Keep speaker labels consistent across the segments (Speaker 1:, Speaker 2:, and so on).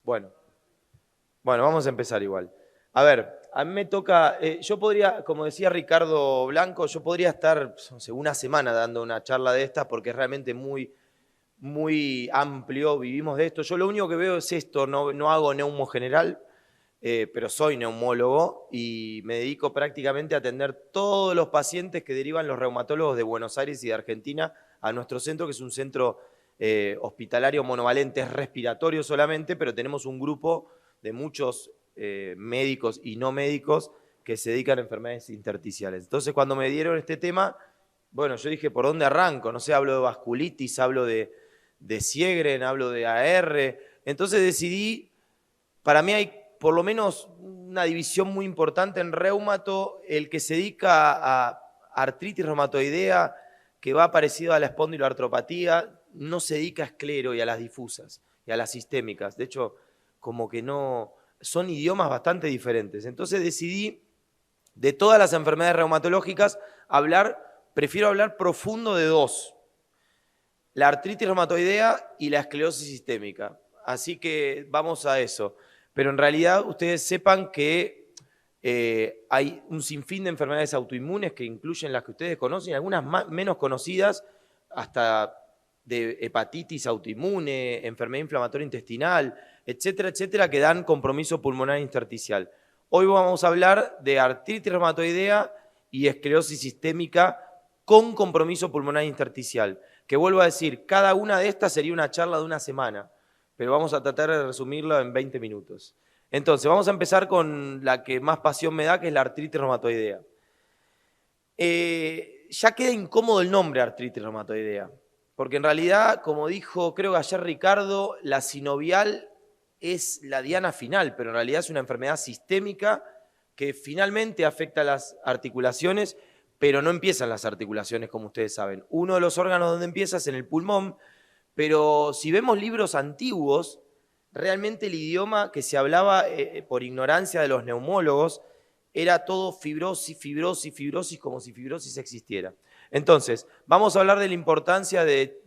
Speaker 1: Bueno, bueno, vamos a empezar igual. A ver, a mí me toca, yo podría, como decía Ricardo Blanco, yo podría estar, no sé, una semana dando una charla de estas porque es realmente muy amplio, vivimos de esto. Yo lo único que veo es esto, no hago neumo general, pero soy neumólogo y me dedico prácticamente a atender todos los pacientes que derivan los reumatólogos de Buenos Aires y de Argentina a nuestro centro, que es un centro hospitalario monovalente, es respiratorio solamente, pero tenemos un grupo de muchos médicos y no médicos que se dedican a enfermedades intersticiales. Entonces, cuando me dieron este tema, bueno, yo dije, ¿por dónde arranco? No sé, hablo de vasculitis, hablo de Sjögren, hablo de AR. Entonces decidí, para mí hay por lo menos una división muy importante en reumato, el que se dedica a artritis reumatoidea, que va parecido a la espondiloartropatía, no se dedica a esclero y a las difusas y a las sistémicas. De hecho, como que no, son idiomas bastante diferentes. Entonces decidí, de todas las enfermedades reumatológicas, prefiero hablar profundo de dos: la artritis reumatoidea y la esclerosis sistémica. Así que vamos a eso. Pero en realidad ustedes sepan que hay un sinfín de enfermedades autoinmunes que incluyen las que ustedes conocen, algunas menos conocidas, hasta de hepatitis autoinmune, enfermedad inflamatoria intestinal, etcétera, etcétera, que dan compromiso pulmonar intersticial. Hoy vamos a hablar de artritis reumatoidea y esclerosis sistémica con compromiso pulmonar intersticial, que vuelvo a decir, cada una de estas sería una charla de una semana, pero vamos a tratar de resumirlo en 20 minutos. Entonces, vamos a empezar con la que más pasión me da, que es la artritis reumatoidea. Ya queda incómodo el nombre artritis reumatoidea, porque en realidad, como dijo, creo que ayer Ricardo, la sinovial es la diana final, pero en realidad es una enfermedad sistémica que finalmente afecta a las articulaciones, pero no empiezan las articulaciones, como ustedes saben. Uno de los órganos donde empieza es en el pulmón, pero si vemos libros antiguos, realmente el idioma que se hablaba por ignorancia de los neumólogos era todo fibrosis, fibrosis, fibrosis, como si fibrosis existiera. Entonces, vamos a hablar de la importancia del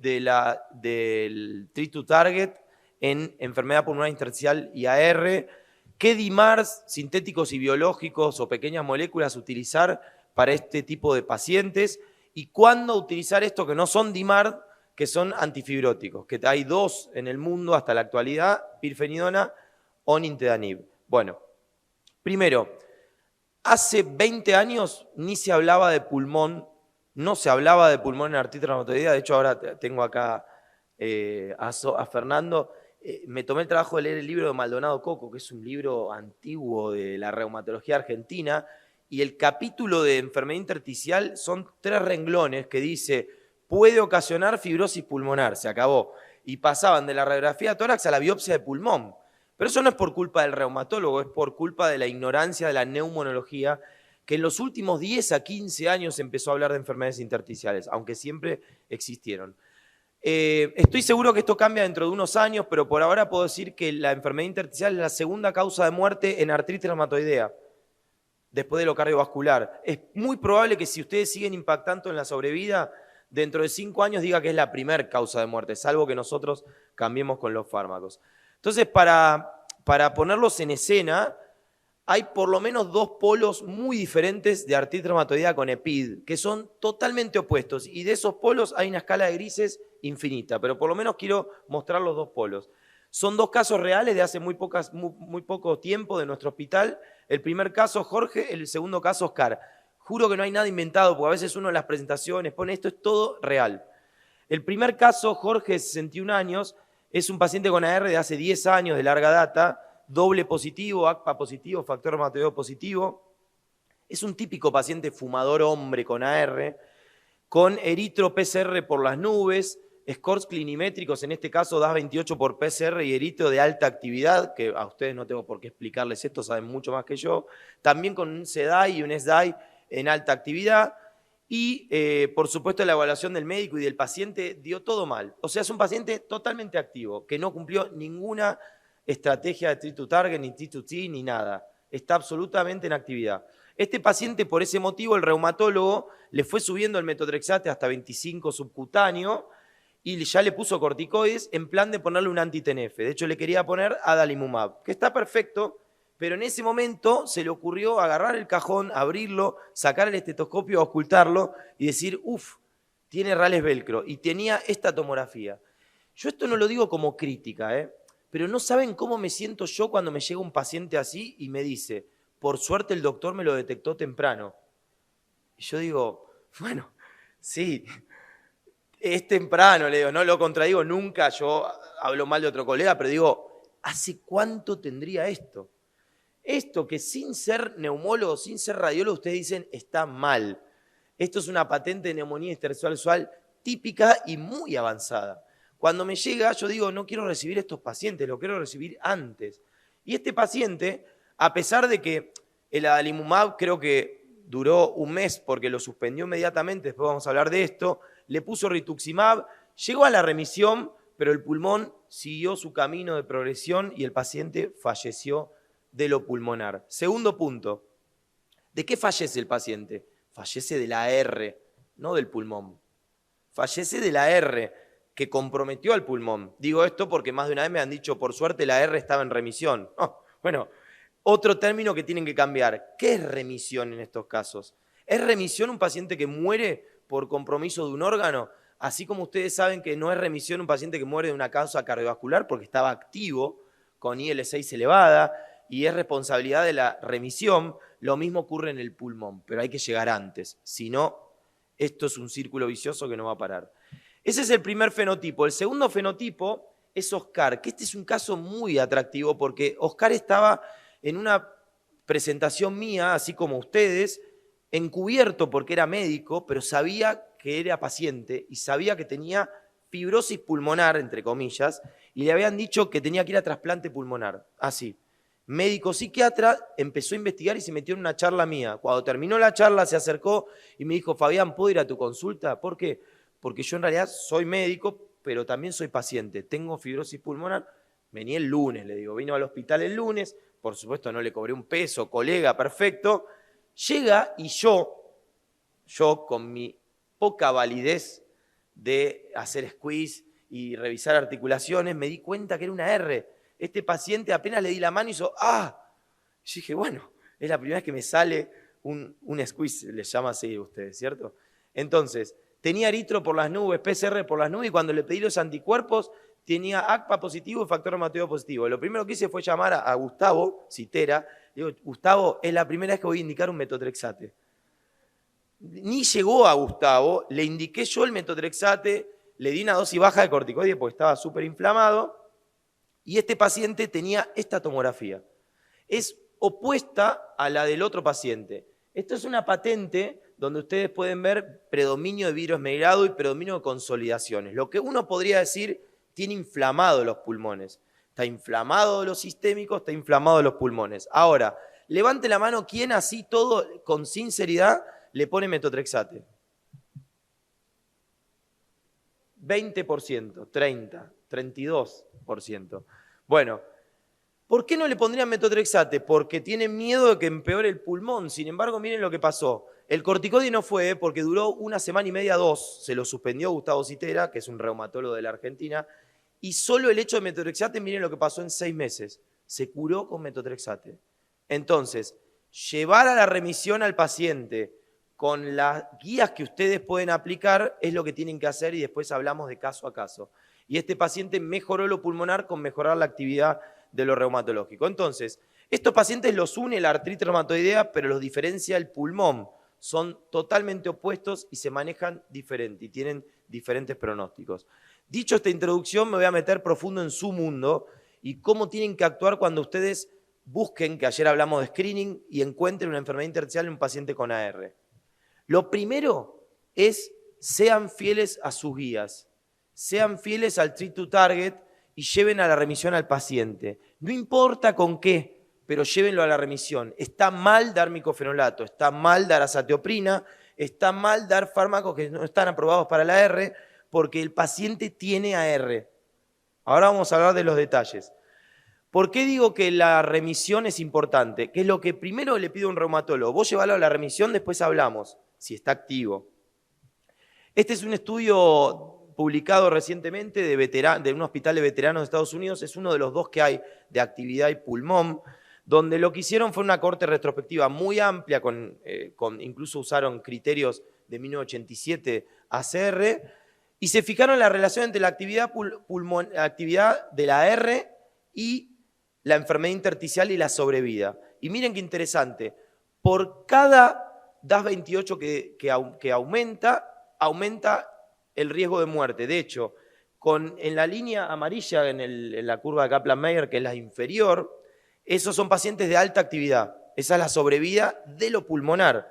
Speaker 1: treat to target en enfermedad pulmonar intersticial y AR, qué DIMARs sintéticos y biológicos o pequeñas moléculas utilizar para este tipo de pacientes y cuándo utilizar esto que no son DIMAR, que son antifibróticos, que hay dos en el mundo hasta la actualidad, pirfenidona o nintedanib. Bueno, primero, hace 20 años ni se hablaba de pulmón, no se hablaba de pulmón en artritis reumatoidea. De hecho, ahora tengo acá a Fernando. Me tomé el trabajo de leer el libro de Maldonado Coco, que es un libro antiguo de la reumatología argentina, y el capítulo de enfermedad intersticial son 3 renglones que dice: puede ocasionar fibrosis pulmonar, se acabó. Y pasaban de la radiografía de tórax a la biopsia de pulmón. Pero eso no es por culpa del reumatólogo, es por culpa de la ignorancia de la neumonología, que en los últimos 10 a 15 años empezó a hablar de enfermedades intersticiales, aunque siempre existieron. Estoy seguro que esto cambia dentro de unos años, pero por ahora puedo decir que la enfermedad intersticial es la segunda causa de muerte en artritis reumatoidea, después de lo cardiovascular. Es muy probable que si ustedes siguen impactando en la sobrevida, dentro de 5 años diga que es la primera causa de muerte, salvo que nosotros cambiemos con los fármacos. Entonces, para ponerlos en escena, hay por lo menos 2 polos muy diferentes de artritis reumatoidea con EPID, que son totalmente opuestos, y de esos polos hay una escala de grises infinita, pero por lo menos quiero mostrar los 2 polos. Son 2 casos reales de hace muy poco tiempo de nuestro hospital. El primer caso, Jorge; el segundo caso, Oscar. Juro que no hay nada inventado, porque a veces uno en las presentaciones pone esto, es todo real. El primer caso, Jorge, 61 años, es un paciente con AR de hace 10 años, de larga data, doble positivo, ACPA positivo, factor reumatoideo positivo. Es un típico paciente fumador hombre con AR, con eritro PCR por las nubes, scores clinimétricos, en este caso DAS 28 por PCR y eritro de alta actividad, que a ustedes no tengo por qué explicarles esto, saben mucho más que yo. También con un SEDAI y un SDAI en alta actividad. Y, por supuesto, la evaluación del médico y del paciente dio todo mal. O sea, es un paciente totalmente activo, que no cumplió ninguna estrategia de treat to target, ni treat to T, ni nada. Está absolutamente en actividad. Este paciente, por ese motivo, el reumatólogo le fue subiendo el metotrexate hasta 25 subcutáneo y ya le puso corticoides en plan de ponerle un anti-TNF. De hecho, le quería poner adalimumab, que está perfecto, pero en ese momento se le ocurrió agarrar el cajón, abrirlo, sacar el estetoscopio, ocultarlo y decir, uff, tiene rales velcro. Y tenía esta tomografía. Yo esto no lo digo como crítica, pero no saben cómo me siento yo cuando me llega un paciente así y me dice, por suerte el doctor me lo detectó temprano. Y yo digo, bueno, sí, es temprano, le digo, no lo contradigo nunca, yo hablo mal de otro colega, pero digo, ¿hace cuánto tendría esto? Esto que sin ser neumólogo, sin ser radiólogo, ustedes dicen está mal. Esto es una patente de neumonía intersticial típica y muy avanzada. Cuando me llega, yo digo, no quiero recibir estos pacientes, lo quiero recibir antes. Y este paciente, a pesar de que el adalimumab creo que duró un mes porque lo suspendió inmediatamente, después vamos a hablar de esto, le puso rituximab, llegó a la remisión, pero el pulmón siguió su camino de progresión y el paciente falleció de lo pulmonar. Segundo punto, ¿de qué fallece el paciente? Fallece de la R, no del pulmón. Fallece de la R, que comprometió al pulmón. Digo esto porque más de una vez me han dicho, por suerte la R estaba en remisión. Oh, bueno, otro término que tienen que cambiar. ¿Qué es remisión en estos casos? ¿Es remisión un paciente que muere por compromiso de un órgano? Así como ustedes saben que no es remisión un paciente que muere de una causa cardiovascular porque estaba activo con IL-6 elevada, y es responsabilidad de la remisión, lo mismo ocurre en el pulmón, pero hay que llegar antes, si no, esto es un círculo vicioso que no va a parar. Ese es el primer fenotipo. El segundo fenotipo es Oscar, que este es un caso muy atractivo porque Oscar estaba en una presentación mía, así como ustedes, encubierto porque era médico, pero sabía que era paciente y sabía que tenía fibrosis pulmonar, entre comillas, y le habían dicho que tenía que ir a trasplante pulmonar, así. Médico psiquiatra, empezó a investigar y se metió en una charla mía. Cuando terminó la charla se acercó y me dijo, Fabián, ¿puedo ir a tu consulta? ¿Por qué? Porque yo en realidad soy médico, pero también soy paciente. Tengo fibrosis pulmonar. Vení el lunes, le digo. Vino al hospital el lunes. Por supuesto no le cobré un peso, colega, perfecto. Llega y yo con mi poca validez de hacer squeeze y revisar articulaciones, me di cuenta que era una R. Este paciente apenas le di la mano y hizo ¡ah! Yo dije, bueno, es la primera vez que me sale un squeeze, les llama así ustedes, ¿cierto? Entonces, tenía eritro por las nubes, PCR por las nubes, y cuando le pedí los anticuerpos, tenía ACPA positivo y factor reumatoideo positivo. Lo primero que hice fue llamar a Gustavo Citera. Le digo, Gustavo, es la primera vez que voy a indicar un metotrexate. Ni llegó a Gustavo, le indiqué yo el metotrexate, le di una dosis baja de corticoides porque estaba súper inflamado, y este paciente tenía esta tomografía. Es opuesta a la del otro paciente. Esto es una patente donde ustedes pueden ver predominio de vidrio esmerilado y predominio de consolidaciones. Lo que uno podría decir, tiene inflamados los pulmones. Está inflamado los sistémicos, está inflamado los pulmones. Ahora, levante la mano quien así todo con sinceridad le pone metotrexate. 20%, 30%, 32%. Bueno, ¿por qué no le pondrían metotrexate? Porque tienen miedo de que empeore el pulmón. Sin embargo, miren lo que pasó. El corticoide no fue porque duró una semana y media, 2. Se lo suspendió Gustavo Citera, que es un reumatólogo de la Argentina. Y solo el hecho de metotrexate, miren lo que pasó en 6 meses. Se curó con metotrexate. Entonces, llevar a la remisión al paciente con las guías que ustedes pueden aplicar es lo que tienen que hacer y después hablamos de caso a caso. Y este paciente mejoró lo pulmonar con mejorar la actividad de lo reumatológico. Entonces, estos pacientes los une la artritis reumatoidea, pero los diferencia el pulmón. Son totalmente opuestos y se manejan diferente y tienen diferentes pronósticos. Dicho esta introducción, me voy a meter profundo en su mundo y cómo tienen que actuar cuando ustedes busquen, que ayer hablamos de screening, y encuentren una enfermedad intersticial en un paciente con AR. Lo primero es, sean fieles a sus guías, sean fieles al treat to target y lleven a la remisión al paciente. No importa con qué, pero llévenlo a la remisión. Está mal dar micofenolato, está mal dar azatioprina, está mal dar fármacos que no están aprobados para la AR porque el paciente tiene AR. Ahora vamos a hablar de los detalles. ¿Por qué digo que la remisión es importante? Que es lo que primero le pido a un reumatólogo. Vos llevalo a la remisión, después hablamos, si está activo. Este es un estudio publicado recientemente de un hospital de veteranos de Estados Unidos, es uno de los dos que hay de actividad y pulmón, donde lo que hicieron fue una corte retrospectiva muy amplia, incluso usaron criterios de 1987 ACR, y se fijaron en la relación entre la actividad de la R y la enfermedad intersticial y la sobrevida. Y miren qué interesante, por cada DAS28 que aumenta el riesgo de muerte. De hecho, en la línea amarilla, en la curva de Kaplan-Meier, que es la inferior, esos son pacientes de alta actividad. Esa es la sobrevida de lo pulmonar.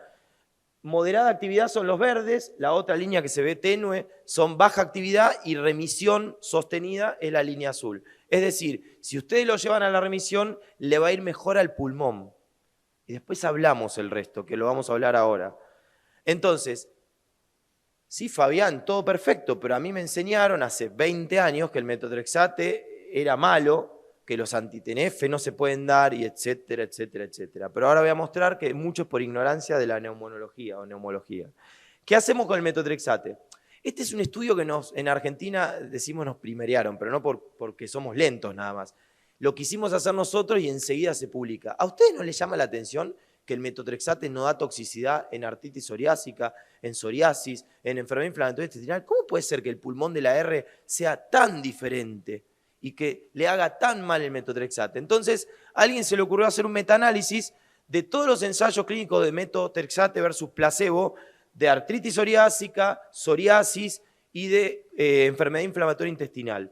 Speaker 1: Moderada actividad son los verdes, la otra línea que se ve tenue son baja actividad y remisión sostenida es la línea azul. Es decir, si ustedes lo llevan a la remisión, le va a ir mejor al pulmón. Y después hablamos el resto, que lo vamos a hablar ahora. Entonces, sí, Fabián, todo perfecto, pero a mí me enseñaron hace 20 años que el metotrexate era malo, que los anti-TNF no se pueden dar, y etcétera, etcétera, etcétera. Pero ahora voy a mostrar que mucho es por ignorancia de la neumonología o neumología. ¿Qué hacemos con el metotrexate? Este es un estudio que en Argentina decimos nos primerearon, pero no porque somos lentos nada más. Lo quisimos hacer nosotros y enseguida se publica. ¿A ustedes no les llama la atención que el metotrexate no da toxicidad en artritis psoriásica, en psoriasis, en enfermedad inflamatoria intestinal? ¿Cómo puede ser que el pulmón de la R sea tan diferente y que le haga tan mal el metotrexate? Entonces, a alguien se le ocurrió hacer un metaanálisis de todos los ensayos clínicos de metotrexate versus placebo de artritis psoriásica, psoriasis y de enfermedad inflamatoria intestinal.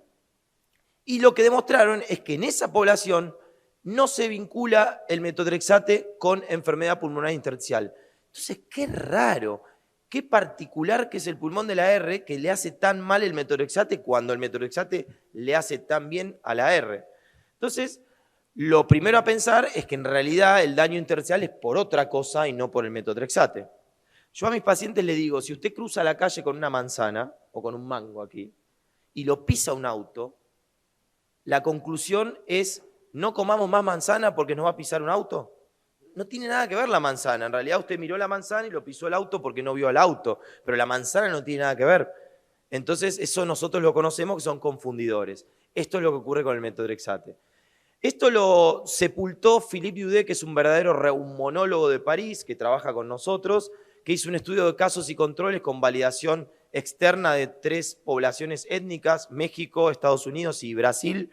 Speaker 1: Y lo que demostraron es que en esa población no se vincula el metotrexate con enfermedad pulmonar intersticial. Entonces, qué raro, qué particular que es el pulmón de la R que le hace tan mal el metotrexate cuando el metotrexate le hace tan bien a la R. Entonces, lo primero a pensar es que en realidad el daño intersticial es por otra cosa y no por el metotrexate. Yo a mis pacientes les digo, si usted cruza la calle con una manzana o con un mango aquí y lo pisa un auto, la conclusión es no comamos más manzana porque nos va a pisar un auto. No tiene nada que ver la manzana. En realidad usted miró la manzana y lo pisó el auto porque no vio al auto, pero la manzana no tiene nada que ver. Entonces eso nosotros lo conocemos que son confundidores. Esto es lo que ocurre con el metotrexate. Esto lo sepultó Philippe Houdet, que es un verdadero reumonólogo de París, que trabaja con nosotros, que hizo un estudio de casos y controles con validación externa de 3 poblaciones étnicas, México, Estados Unidos y Brasil,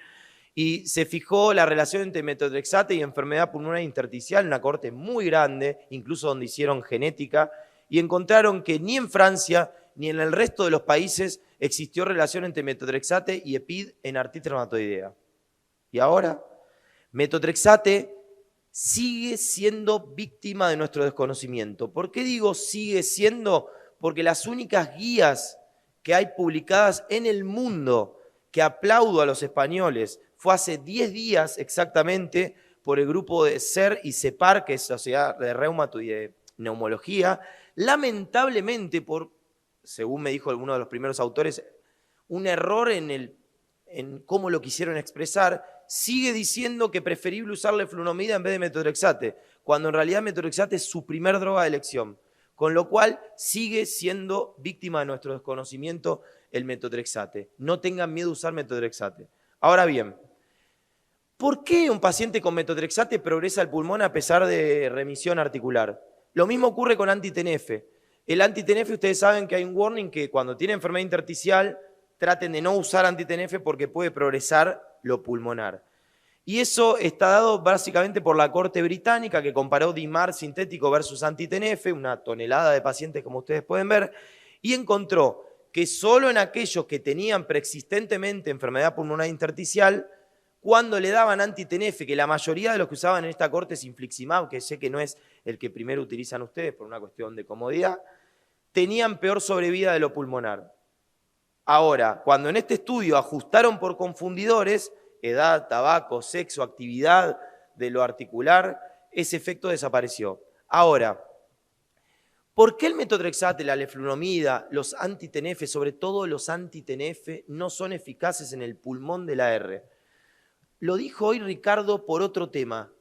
Speaker 1: y se fijó la relación entre metotrexate y enfermedad pulmonar intersticial, una corte muy grande, incluso donde hicieron genética, y encontraron que ni en Francia ni en el resto de los países existió relación entre metotrexate y EPID en artritis reumatoidea. Y ahora, metotrexate sigue siendo víctima de nuestro desconocimiento. ¿Por qué digo sigue siendo? Porque las únicas guías que hay publicadas en el mundo, que aplaudo a los españoles, fue hace 10 días exactamente por el grupo de SER y CEPAR, que es Sociedad de Reumato y de Neumología, lamentablemente según me dijo alguno de los primeros autores, un error en cómo lo quisieron expresar, sigue diciendo que es preferible usar leflunomida en vez de metotrexate, cuando en realidad metotrexate es su primer droga de elección, con lo cual sigue siendo víctima de nuestro desconocimiento el metotrexate. No tengan miedo a usar metotrexate. Ahora bien, ¿por qué un paciente con metotrexate progresa el pulmón a pesar de remisión articular? Lo mismo ocurre con anti-TNF. El anti-TNF, ustedes saben que hay un warning que cuando tiene enfermedad intersticial traten de no usar anti-TNF porque puede progresar lo pulmonar. Y eso está dado básicamente por la Corte Británica que comparó DIMAR sintético versus anti-TNF, una tonelada de pacientes como ustedes pueden ver, y encontró que solo en aquellos que tenían preexistentemente enfermedad pulmonar intersticial, cuando le daban anti-TNF, que la mayoría de los que usaban en esta corte es infliximab, que sé que no es el que primero utilizan ustedes por una cuestión de comodidad, tenían peor sobrevida de lo pulmonar. Ahora, cuando en este estudio ajustaron por confundidores, edad, tabaco, sexo, actividad de lo articular, ese efecto desapareció. Ahora, ¿por qué el metotrexate, la leflunomida, los anti-TNF, sobre todo los anti-TNF, no son eficaces en el pulmón de la R? Lo dijo hoy Ricardo por otro tema,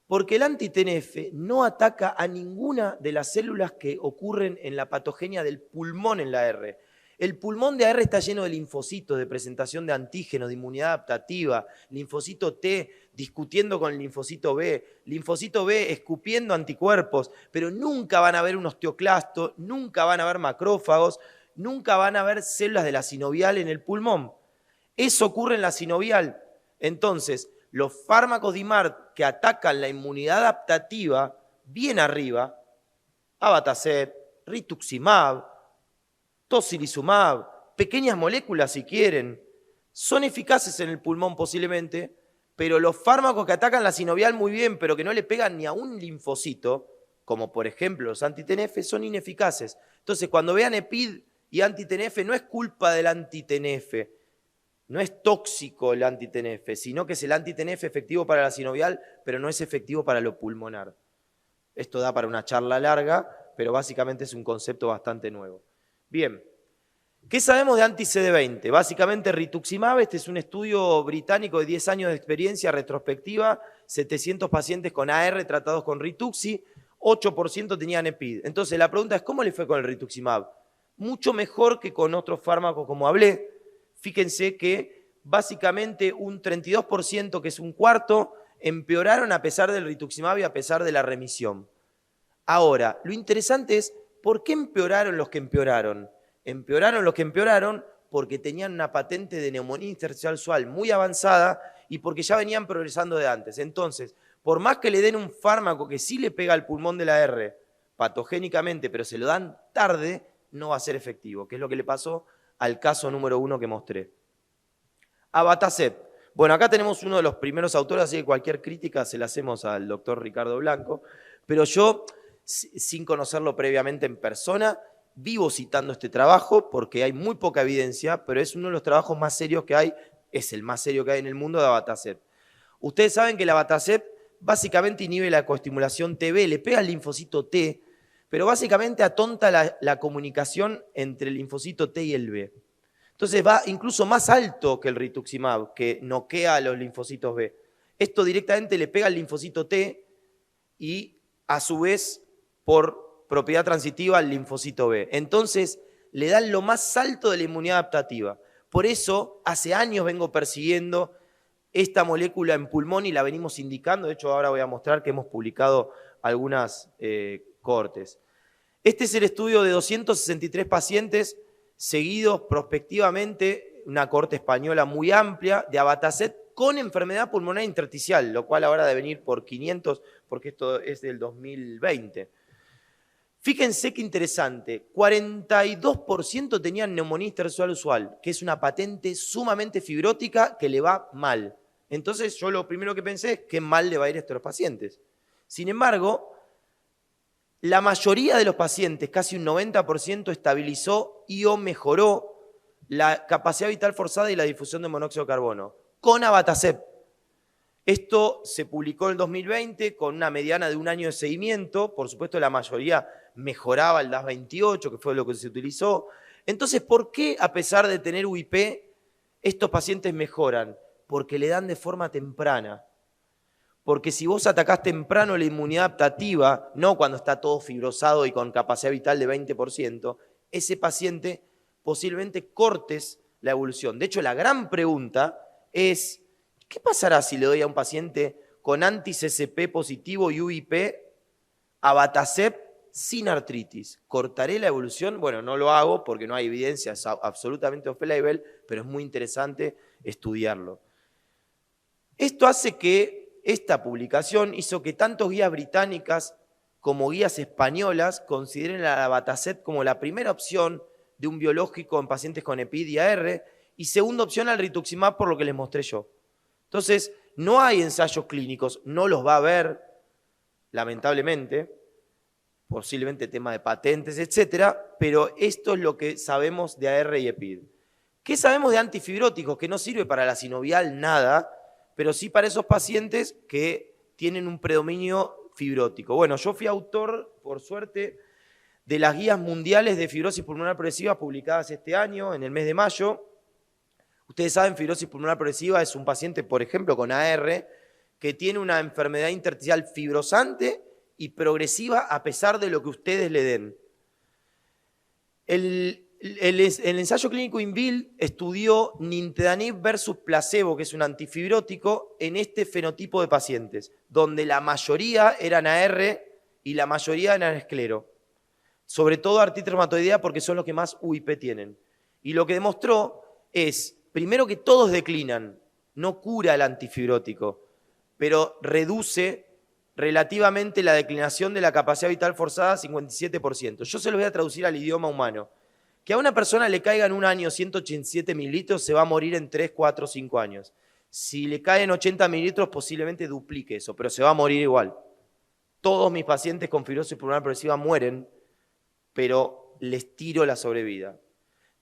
Speaker 1: porque el anti-TNF no ataca a ninguna de las células que ocurren en la patogenia del pulmón en la R. El pulmón de AR está lleno de linfocitos, de presentación de antígenos, de inmunidad adaptativa, linfocito T discutiendo con el linfocito B escupiendo anticuerpos, pero nunca van a haber un osteoclasto, nunca van a haber macrófagos, nunca van a haber células de la sinovial en el pulmón. Eso ocurre en la sinovial. Entonces, los fármacos de IMART que atacan la inmunidad adaptativa, bien arriba, abatacept, rituximab, tocilizumab, pequeñas moléculas si quieren, son eficaces en el pulmón posiblemente, pero los fármacos que atacan la sinovial muy bien, pero que no le pegan ni a un linfocito, como por ejemplo los anti-TNF, son ineficaces. Entonces, cuando vean EPID y anti-TNF, no es culpa del anti-TNF, no es tóxico el anti-TNF, sino que es el anti-TNF efectivo para la sinovial, pero no es efectivo para lo pulmonar. Esto da para una charla larga, pero básicamente es un concepto bastante nuevo. Bien, ¿qué sabemos de anti-CD20? Básicamente rituximab, este es un estudio británico de 10 años de experiencia retrospectiva, 700 pacientes con AR tratados con rituxi, 8% tenían EPID. Entonces la pregunta es, ¿cómo le fue con el rituximab? Mucho mejor que con otros fármacos como hablé. Fíjense que básicamente un 32%, que es un cuarto, empeoraron a pesar del rituximab y a pesar de la remisión. Ahora, lo interesante es, ¿por qué empeoraron los que empeoraron? Empeoraron los que empeoraron porque tenían una patente de neumonía intersticial usual muy avanzada y porque ya venían progresando de antes. Entonces, por más que le den un fármaco que sí le pega al pulmón de la R patogénicamente, pero se lo dan tarde, no va a ser efectivo, que es lo que le pasó al caso número 1 que mostré. Abatacept. Bueno, acá tenemos uno de los primeros autores, así que cualquier crítica se la hacemos al doctor Ricardo Blanco, pero yo, sin conocerlo previamente en persona, vivo citando este trabajo porque hay muy poca evidencia, pero es uno de los trabajos más serios que hay, es el más serio que hay en el mundo de abatacept. Ustedes saben que el abatacept básicamente inhibe la coestimulación TB, le pega al linfocito T, pero básicamente atonta la comunicación entre el linfocito T y el B. Entonces va incluso más alto que el rituximab, que noquea a los linfocitos B. Esto directamente le pega al linfocito T y a su vez por propiedad transitiva al linfocito B. Entonces le dan lo más alto de la inmunidad adaptativa. Por eso hace años vengo persiguiendo esta molécula en pulmón y la venimos indicando. De hecho, ahora voy a mostrar que hemos publicado algunas cohortes. Este es el estudio de 263 pacientes seguidos prospectivamente, una cohorte española muy amplia de abatacept con enfermedad pulmonar intersticial, lo cual ahora debe venir por 500 porque esto es del 2020. Fíjense qué interesante, 42% tenían neumonía intersticial usual, que es una patente sumamente fibrótica que le va mal. Entonces yo lo primero que pensé es qué mal le va a ir a estos pacientes. Sin embargo, la mayoría de los pacientes, casi un 90%, estabilizó y o mejoró la capacidad vital forzada y la difusión de monóxido de carbono con abatacept. Esto se publicó en el 2020 con una mediana de un año de seguimiento. Por supuesto, la mayoría mejoraba el DAS28, que fue lo que se utilizó. Entonces, ¿por qué, a pesar de tener UIP, estos pacientes mejoran? Porque le dan de forma temprana. Porque si vos atacás temprano la inmunidad adaptativa, no cuando está todo fibrosado y con capacidad vital de 20%, ese paciente posiblemente cortes la evolución. De hecho, la gran pregunta es, ¿qué pasará si le doy a un paciente con anti-CCP positivo y UIP abatacept sin artritis? ¿Cortaré la evolución? Bueno, no lo hago porque no hay evidencia, es absolutamente off-label, pero es muy interesante estudiarlo. Esto hace que esta publicación hizo que tanto guías británicas como guías españolas consideren el abatacept como la primera opción de un biológico en pacientes con EPID y AR y segunda opción al rituximab por lo que les mostré yo. Entonces, no hay ensayos clínicos, no los va a haber, lamentablemente, posiblemente tema de patentes, etcétera, pero esto es lo que sabemos de AR y EPID. ¿Qué sabemos de antifibróticos? Que no sirve para la sinovial nada, pero sí para esos pacientes que tienen un predominio fibrótico. Bueno, yo fui autor, por suerte, de las guías mundiales de fibrosis pulmonar progresiva publicadas este año, en el mes de mayo. Ustedes saben, fibrosis pulmonar progresiva es un paciente, por ejemplo, con AR, que tiene una enfermedad intersticial fibrosante y progresiva a pesar de lo que ustedes le den. El ensayo clínico INVIL estudió nintedanib versus placebo, que es un antifibrótico, en este fenotipo de pacientes, donde la mayoría eran AR y la mayoría eran esclero. Sobre todo artritis reumatoidea porque son los que más UIP tienen. Y lo que demostró es, primero que todos declinan, no cura el antifibrótico, pero reduce relativamente la declinación de la capacidad vital forzada a 57%. Yo se lo voy a traducir al idioma humano. Que a una persona le caiga en un año 187 mililitros, se va a morir en 3, 4, 5 años. Si le caen 80 mililitros, posiblemente duplique eso, pero se va a morir igual. Todos mis pacientes con fibrosis pulmonar progresiva mueren, pero les tiro la sobrevida.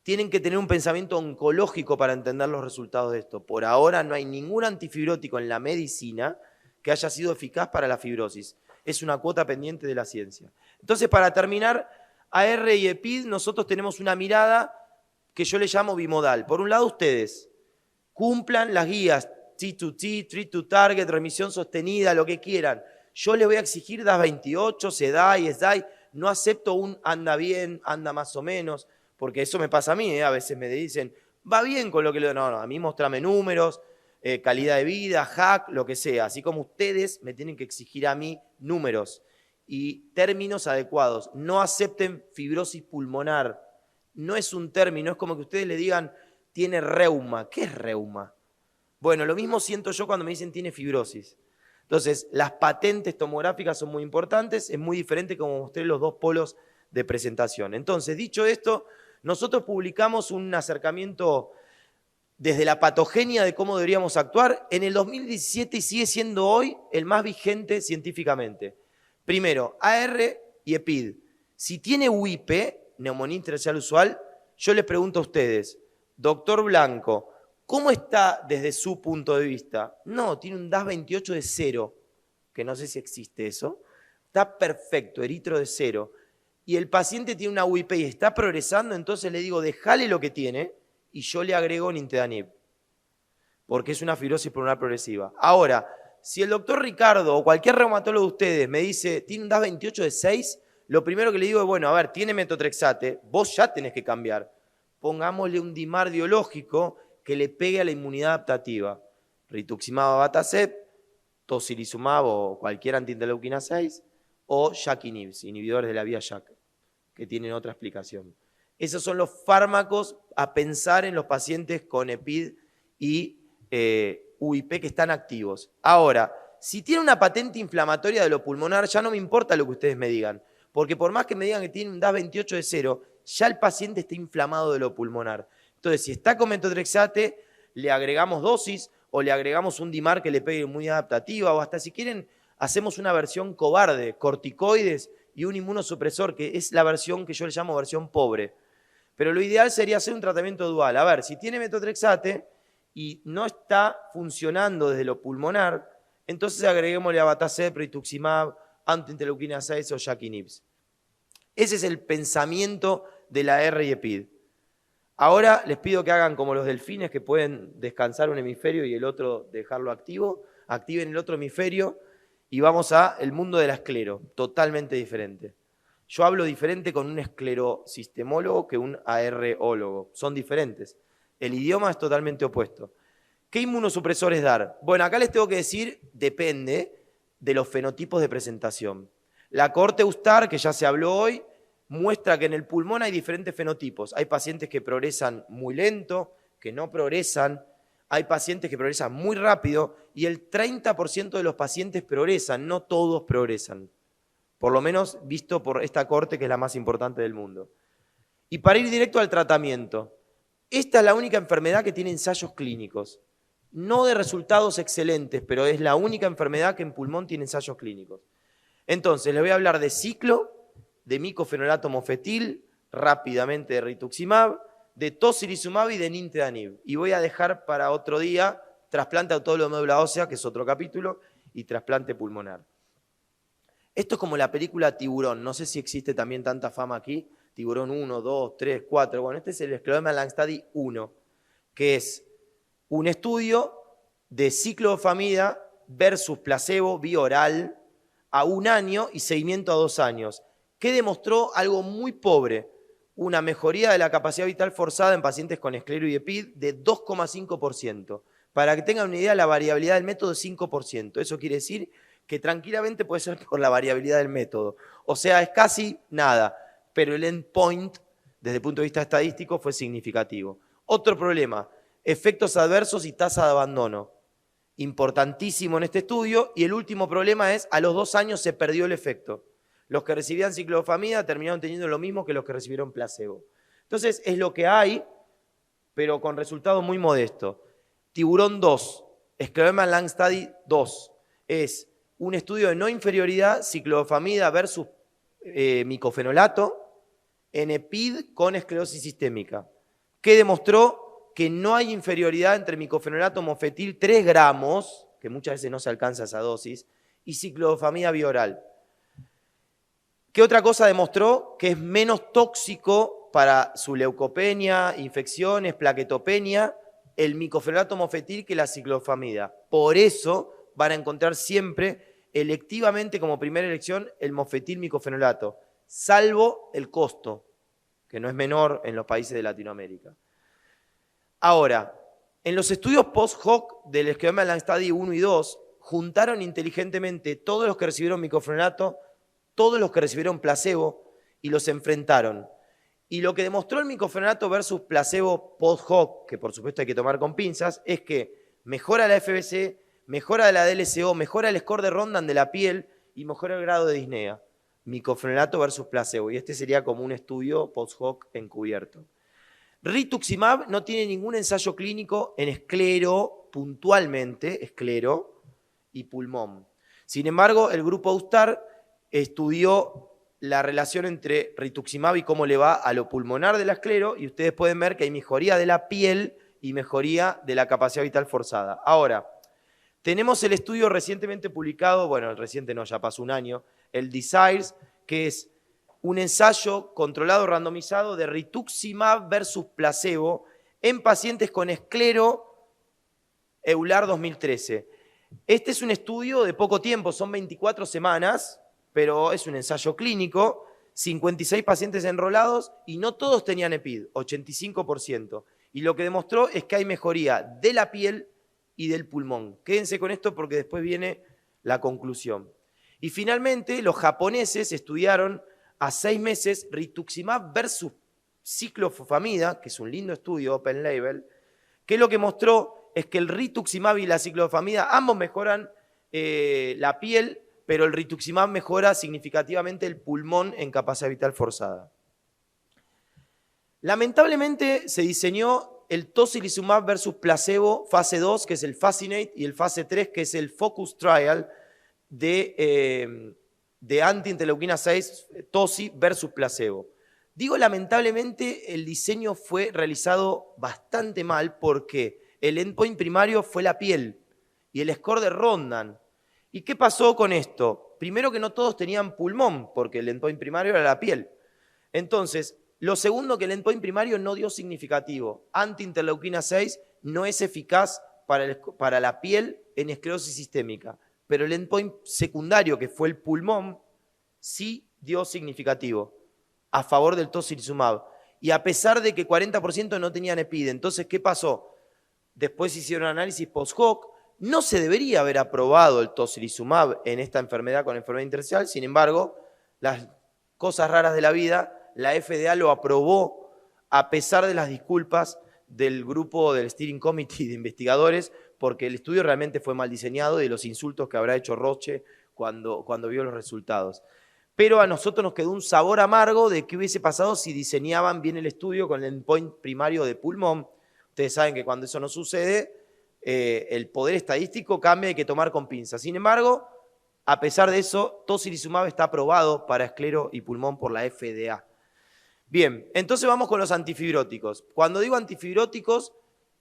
Speaker 1: Tienen que tener un pensamiento oncológico para entender los resultados de esto. Por ahora no hay ningún antifibrótico en la medicina que haya sido eficaz para la fibrosis. Es una cuota pendiente de la ciencia. Entonces, para terminar, AR y EPID, nosotros tenemos una mirada que yo le llamo bimodal. Por un lado, ustedes cumplan las guías T2T, Treat to Target, remisión sostenida, lo que quieran. Yo les voy a exigir DAS 28, SEDAI, SDAI. No acepto un anda bien, anda más o menos, porque eso me pasa a mí. A veces me dicen, va bien con lo que le doy. No, a mí mostrame números, calidad de vida, hack, lo que sea. Así como ustedes me tienen que exigir a mí números y términos adecuados. No acepten fibrosis pulmonar. No es un término, es como que ustedes le digan, tiene reuma. ¿Qué es reuma? Bueno, lo mismo siento yo cuando me dicen tiene fibrosis. Entonces, las patentes tomográficas son muy importantes, es muy diferente como mostré los dos polos de presentación. Entonces, dicho esto, nosotros publicamos un acercamiento desde la patogenia de cómo deberíamos actuar en el 2017 y sigue siendo hoy el más vigente científicamente. Primero, AR y EPID. Si tiene UIP, neumonía intersticial usual, yo les pregunto a ustedes, doctor Blanco, ¿cómo está desde su punto de vista? No, tiene un DAS 28 de 0, que no sé si existe eso. Está perfecto, eritro de 0. Y el paciente tiene una UIP y está progresando, entonces le digo, dejale lo que tiene y yo le agrego nintedanib, porque es una fibrosis pulmonar progresiva. Ahora, si el doctor Ricardo o cualquier reumatólogo de ustedes me dice, tiene un DAS 28 de 6, lo primero que le digo es, bueno, a ver, tiene metotrexate, vos ya tenés que cambiar. Pongámosle un DIMAR biológico que le pegue a la inmunidad adaptativa. Rituximab, abatacept, tocilizumab o cualquier antiinterleuquina 6, o JAK-inhibs, inhibidores de la vía JAK, que tienen otra explicación. Esos son los fármacos a pensar en los pacientes con EPID y UIP que están activos. Ahora, si tiene una patente inflamatoria de lo pulmonar, ya no me importa lo que ustedes me digan, porque por más que me digan que tiene un DAS 28 de 0, ya el paciente está inflamado de lo pulmonar. Entonces, si está con metotrexate, le agregamos dosis o le agregamos un DIMAR que le pegue inmunidad adaptativa o hasta si quieren hacemos una versión cobarde, corticoides y un inmunosupresor, que es la versión que yo le llamo versión pobre. Pero lo ideal sería hacer un tratamiento dual. A ver, si tiene metotrexate y no está funcionando desde lo pulmonar, entonces agreguémosle abatacept, rituximab, antiinterleuquina 6 o JAK-inhibs. Ese es el pensamiento de la R y EPID. Ahora les pido que hagan como los delfines, que pueden descansar un hemisferio y el otro dejarlo activo. Activen el otro hemisferio y vamos al mundo de la esclero, totalmente diferente. Yo hablo diferente con un esclerosistemólogo que un ARólogo. Son diferentes. El idioma es totalmente opuesto. ¿Qué inmunosupresores dar? Bueno, acá les tengo que decir, depende de los fenotipos de presentación. La cohorte EUSTAR, que ya se habló hoy, muestra que en el pulmón hay diferentes fenotipos. Hay pacientes que progresan muy lento, que no progresan. Hay pacientes que progresan muy rápido y el 30% de los pacientes progresan, no todos progresan. Por lo menos visto por esta cohorte que es la más importante del mundo. Y para ir directo al tratamiento, esta es la única enfermedad que tiene ensayos clínicos. No de resultados excelentes, pero es la única enfermedad que en pulmón tiene ensayos clínicos. Entonces, les voy a hablar de ciclo, de micofenolato mofetil, rápidamente de rituximab, de tocilizumab y de nintedanib. Y voy a dejar para otro día trasplante autólogo de médula ósea, que es otro capítulo, y trasplante pulmonar. Esto es como la película Tiburón. No sé si existe también tanta fama aquí. Tiburón 1, 2, 3, 4. Bueno, este es el Scleroderma Lung Study 1, que es un estudio de ciclofamida versus placebo bioral a 1 año y seguimiento a 2 años, que demostró algo muy pobre. una mejoría de la capacidad vital forzada en pacientes con esclero y EPID de 2,5%. Para que tengan una idea, la variabilidad del método es 5%. Eso quiere decir que tranquilamente puede ser por la variabilidad del método. O sea, es casi nada, pero el endpoint, desde el punto de vista estadístico, fue significativo. Otro problema, efectos adversos y tasa de abandono. Importantísimo en este estudio. Y el último problema es, a los 2 años se perdió el efecto. Los que recibían ciclofamida terminaron teniendo lo mismo que los que recibieron placebo. Entonces, es lo que hay, pero con resultados muy modestos. Tiburón 2, Scleroderma Lung Study 2, es un estudio de no inferioridad, ciclofamida versus micofenolato en EPID con esclerosis sistémica, que demostró que no hay inferioridad entre micofenolato mofetil 3 gramos, que muchas veces no se alcanza esa dosis, y ciclofamida bioral. ¿Qué otra cosa demostró? Que es menos tóxico para su leucopenia, infecciones, plaquetopenia, el micofenolato mofetil que la ciclofamida. Por eso van a encontrar siempre electivamente como primera elección el mofetil micofenolato, salvo el costo, que no es menor en los países de Latinoamérica. Ahora, en los estudios post-hoc del Scleroderma Lung Study 1 y 2, juntaron inteligentemente todos los que recibieron micofenolato, todos los que recibieron placebo, y los enfrentaron. Y lo que demostró el micofenolato versus placebo post-hoc, que por supuesto hay que tomar con pinzas, es que mejora la FBC, mejora la DLCO, mejora el score de Rondan de la piel y mejora el grado de disnea. Micofenolato versus placebo. Y este sería como un estudio post-hoc encubierto. Rituximab no tiene ningún ensayo clínico en esclero, puntualmente, esclero y pulmón. Sin embargo, el grupo Austar estudió la relación entre rituximab y cómo le va a lo pulmonar de la esclero, y ustedes pueden ver que hay mejoría de la piel y mejoría de la capacidad vital forzada. Ahora, tenemos el estudio recientemente publicado, bueno, el reciente no, ya pasó un año, el DESIRES, que es un ensayo controlado randomizado de rituximab versus placebo en pacientes con esclero EULAR 2013. Este es un estudio de poco tiempo, son 24 semanas, pero es un ensayo clínico, 56 pacientes enrolados y no todos tenían EPID, 85%. Y lo que demostró es que hay mejoría de la piel y del pulmón. Quédense con esto porque después viene la conclusión. Y finalmente, los japoneses estudiaron a 6 meses rituximab versus ciclofamida, que es un lindo estudio, open label, que lo que mostró es que el rituximab y la ciclofamida ambos mejoran la piel, pero el rituximab mejora significativamente el pulmón en capacidad vital forzada. Lamentablemente se diseñó el tocilizumab versus placebo fase 2, que es el Fascinate, y el fase 3, que es el Focus Trial de anti-interleuquina 6, toci versus placebo. Digo lamentablemente, el diseño fue realizado bastante mal porque el endpoint primario fue la piel y el score de Rondan. ¿Y qué pasó con esto? Primero que no todos tenían pulmón, porque el endpoint primario era la piel. Entonces, lo segundo, que el endpoint primario no dio significativo. Anti-interleuquina 6 no es eficaz para la piel en esclerosis sistémica, pero el endpoint secundario, que fue el pulmón, sí dio significativo a favor del tocilizumab. Y a pesar de que 40% no tenían EPID. Entonces, ¿qué pasó? Después hicieron análisis post-hoc. No se debería haber aprobado el tocilizumab en esta enfermedad con enfermedad intersticial, sin embargo, las cosas raras de la vida, la FDA lo aprobó a pesar de las disculpas del grupo del Steering Committee de investigadores, porque el estudio realmente fue mal diseñado y de los insultos que habrá hecho Roche cuando vio los resultados. Pero a nosotros nos quedó un sabor amargo de qué hubiese pasado si diseñaban bien el estudio con el endpoint primario de pulmón. Ustedes saben que cuando eso no sucede, el poder estadístico cambia, hay que tomar con pinzas. Sin embargo, a pesar de eso, tocilizumab está aprobado para esclero y pulmón por la FDA. Bien, entonces vamos con los antifibróticos. Cuando digo antifibróticos,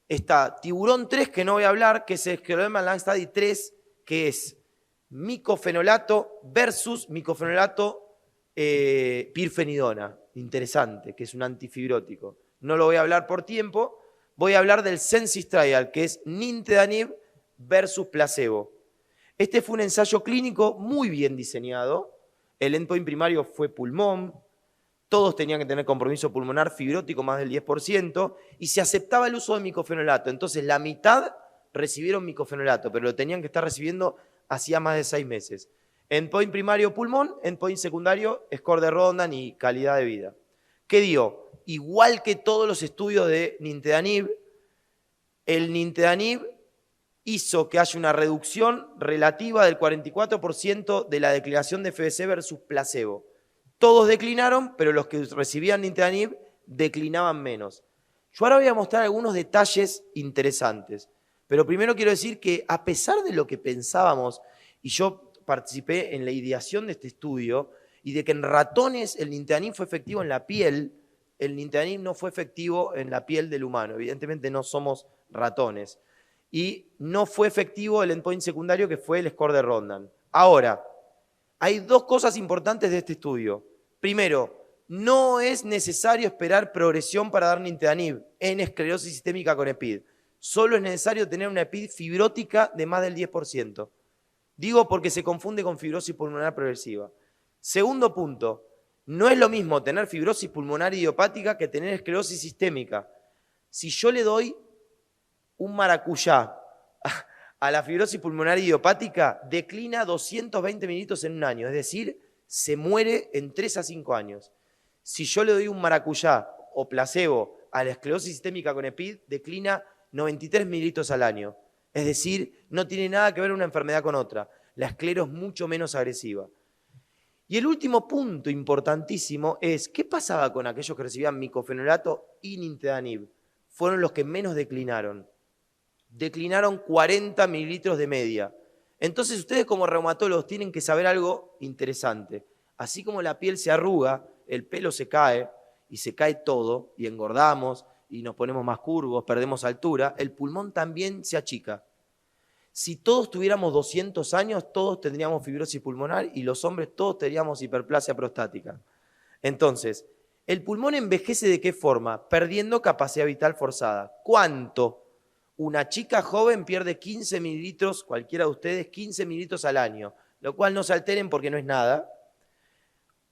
Speaker 1: está Tiburón 3, que no voy a hablar, que es el Scleroderma Lung Study 3, que es micofenolato versus micofenolato pirfenidona. Interesante, que es un antifibrótico. No lo voy a hablar por tiempo. Voy a hablar del Sensis Trial, que es nintedanib versus placebo. Este fue un ensayo clínico muy bien diseñado. El endpoint primario fue pulmón. todos tenían que tener compromiso pulmonar fibrótico más del 10%, y se aceptaba el uso de micofenolato. Entonces la mitad recibieron micofenolato, pero lo tenían que estar recibiendo hacía más de 6 meses. Endpoint primario pulmón, endpoint secundario score de Rodnan y calidad de vida. ¿Qué dio? Igual que todos los estudios de nintedanib, el nintedanib hizo que haya una reducción relativa del 44% de la declinación de FBC versus placebo. Todos declinaron, pero los que recibían nintedanib declinaban menos. Yo ahora voy a mostrar algunos detalles interesantes, pero primero quiero decir que a pesar de lo que pensábamos, y yo participé en la ideación de este estudio, y de que en ratones el nintedanib fue efectivo en la piel, el nintedanib no fue efectivo en la piel del humano. Evidentemente no somos ratones. Y no fue efectivo el endpoint secundario, que fue el score de Rodnan. Ahora, hay dos cosas importantes de este estudio. Primero, no es necesario esperar progresión para dar nintedanib en esclerosis sistémica con EPID. Solo es necesario tener una EPID fibrótica de más del 10%. Digo porque se confunde con fibrosis pulmonar progresiva. Segundo punto, no es lo mismo tener fibrosis pulmonar idiopática que tener esclerosis sistémica. Si yo le doy un maracuyá a la fibrosis pulmonar idiopática, declina 220 mililitros en un año, es decir, se muere en 3 a 5 años. Si yo le doy un maracuyá o placebo a la esclerosis sistémica con EPID, declina 93 mililitros al año. Es decir, no tiene nada que ver una enfermedad con otra. La esclero es mucho menos agresiva. Y el último punto importantísimo es, ¿qué pasaba con aquellos que recibían micofenolato y nintedanib? Fueron los que menos declinaron. Declinaron 40 mililitros de media. Entonces ustedes como reumatólogos tienen que saber algo interesante. Así como la piel se arruga, el pelo se cae y se cae todo y engordamos y nos ponemos más curvos, perdemos altura, el pulmón también se achica. Si todos tuviéramos 200 años, todos tendríamos fibrosis pulmonar y los hombres todos tendríamos hiperplasia prostática. Entonces, ¿el pulmón envejece de qué forma? Perdiendo capacidad vital forzada. ¿Cuánto? Una chica joven pierde 15 mililitros, cualquiera de ustedes, 15 mililitros al año, lo cual no se alteren porque no es nada.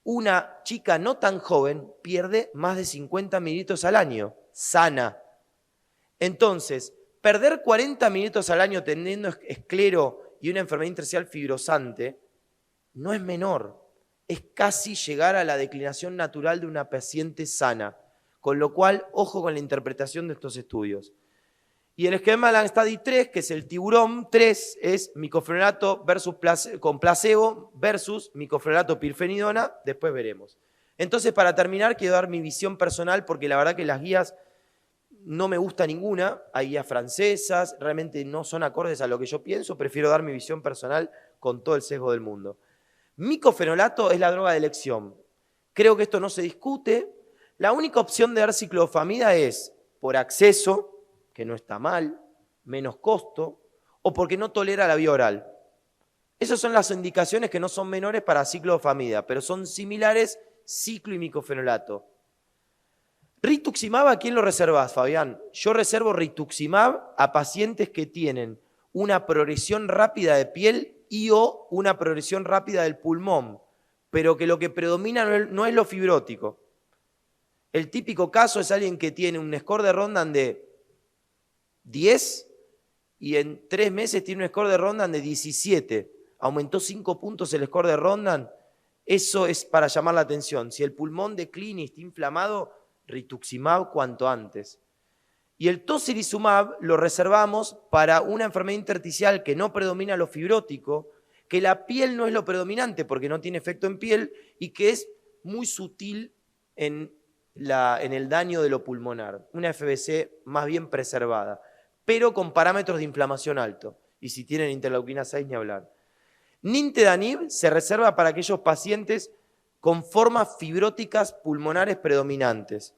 Speaker 1: Una chica no tan joven pierde más de 50 mililitros al año, sana. Entonces, perder 40 mililitros al año teniendo esclero y una enfermedad intersticial fibrosante no es menor. Es casi llegar a la declinación natural de una paciente sana. Con lo cual, ojo con la interpretación de estos estudios. Y el esquema de la Study 3, que es el tiburón 3, es micofenolato con placebo versus micofenolato pirfenidona. Después veremos. Entonces, para terminar, quiero dar mi visión personal, porque la verdad que las guías no me gusta ninguna. Hay guías francesas, realmente no son acordes a lo que yo pienso. Prefiero dar mi visión personal con todo el sesgo del mundo. Micofenolato es la droga de elección. Creo que esto no se discute. La única opción de dar ciclofamida es por acceso, que no está mal, menos costo, o porque no tolera la vía oral. Esas son las indicaciones que no son menores para ciclofamida, pero son similares ciclo y micofenolato. Rituximab, ¿a quién lo reservás, Fabián? Yo reservo rituximab a pacientes que tienen una progresión rápida de piel y o una progresión rápida del pulmón, pero que lo que predomina no es lo fibrótico. El típico caso es alguien que tiene un score de Rodnan de 10 y en 3 meses tiene un score de Rodnan de 17. Aumentó 5 puntos el score de Rodnan. Eso es para llamar la atención. Si el pulmón declina y está inflamado, rituximab cuanto antes. Y el tocilizumab lo reservamos para una enfermedad intersticial que no predomina lo fibrótico, que la piel no es lo predominante porque no tiene efecto en piel y que es muy sutil en el daño de lo pulmonar. Una FBC más bien preservada, pero con parámetros de inflamación alto. Y si tienen interleuquina 6, ni hablar. Nintedanib se reserva para aquellos pacientes con formas fibróticas pulmonares predominantes.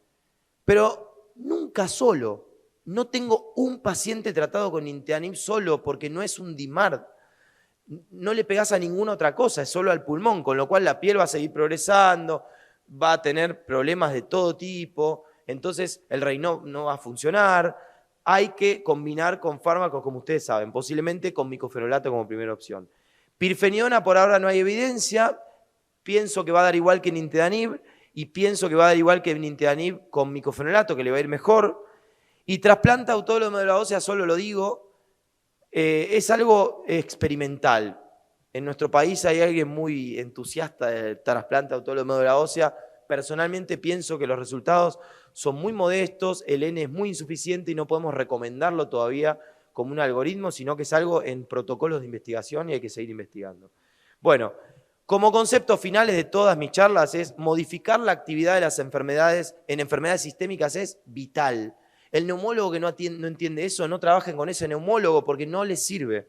Speaker 1: Pero nunca solo. No tengo un paciente tratado con nintedanib solo porque no es un DIMARD. No le pegás a ninguna otra cosa, es solo al pulmón, con lo cual la piel va a seguir progresando, va a tener problemas de todo tipo, entonces el Raynaud no va a funcionar. Hay que combinar con fármacos, como ustedes saben, posiblemente con micofenolato como primera opción. Pirfenidona por ahora no hay evidencia, pienso que va a dar igual que nintedanib, y pienso que va a dar igual que nintedanib con micofenolato, que le va a ir mejor. Y trasplante autólogo de médula ósea, solo lo digo, es algo experimental. En nuestro país hay alguien muy entusiasta del trasplante autólogo de médula ósea. Personalmente pienso que los resultados son muy modestos, el N es muy insuficiente y no podemos recomendarlo todavía como un algoritmo, sino que es algo en protocolos de investigación y hay que seguir investigando. Bueno, como conceptos finales de todas mis charlas es modificar la actividad de las enfermedades en enfermedades sistémicas es vital. El neumólogo que no entiende eso, no trabajen con ese neumólogo porque no les sirve.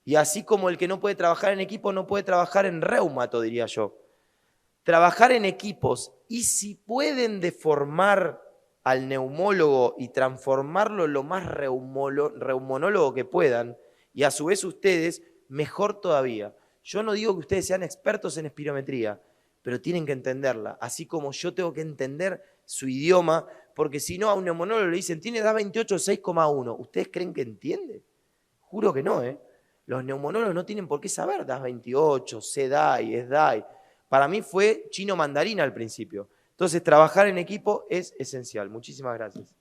Speaker 1: Y así como el que no puede trabajar en equipo, no puede trabajar en reumato, diría yo. Trabajar en equipos y si pueden deformar al neumólogo y transformarlo lo más reumonólogo que puedan, y a su vez ustedes, mejor todavía. Yo no digo que ustedes sean expertos en espirometría, pero tienen que entenderla, así como yo tengo que entender su idioma, porque si no a un neumonólogo le dicen, tiene DAS 28 6,1, ¿ustedes creen que entiende? Juro que no, ¿eh? Los neumonólogos no tienen por qué saber DAS 28, CDAI, SDAI. Para mí fue chino mandarín al principio. Entonces, trabajar en equipo es esencial. Muchísimas gracias.